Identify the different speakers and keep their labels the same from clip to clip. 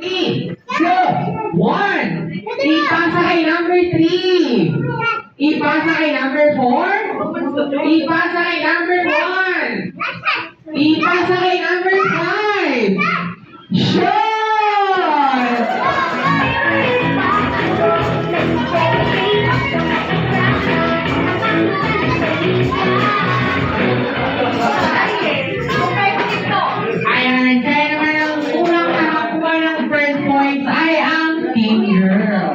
Speaker 1: 3, 2, 1. Ipasa kay number 3. Ipasa kay number 4. Ipasa kay number 1. Ipasa kay number 5. Shot! Ayan, kaya naman ang unang nakakuha ng first points ay ang team girl.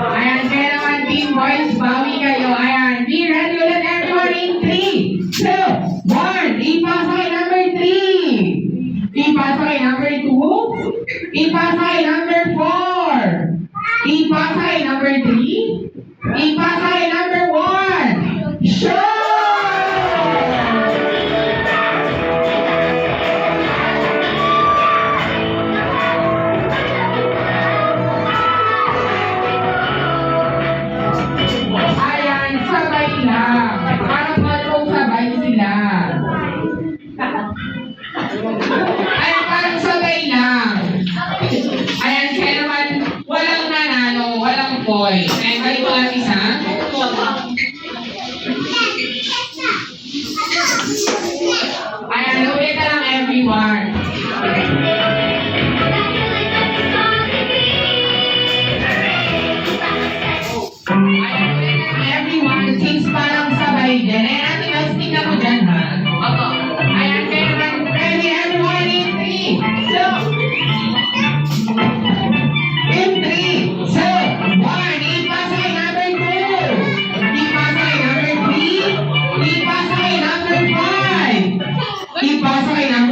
Speaker 1: Ayan, kaya naman team boys, bawi kayo. Ayan, be ready ulit everyone in 3, 2, 1. Ipasa kay number 3. Ipasa kay number 2. Ipasa kay number 4. Ipasa kay number 3. Ipasa kay number 1. Shot! Ayan, sabay lang. Parang kung sabay sila. Ayan, parang sabay lang. Ayan, kaya naman walang nanalo, walang point. Ayan, balik ko ang isa. Ayan, ulit na lang everyone. Ayan, ulit na lang everyone. Since parang sabay din. Ayan, Ate Mels, tingnan mo dyan ha. Ayan, kaya naman ready everyone in 3, 2, in 3, 2, 1. Ipasa kay number 2. Ipasa kay number 3. Ipasa kay number 5. Ipasa kay number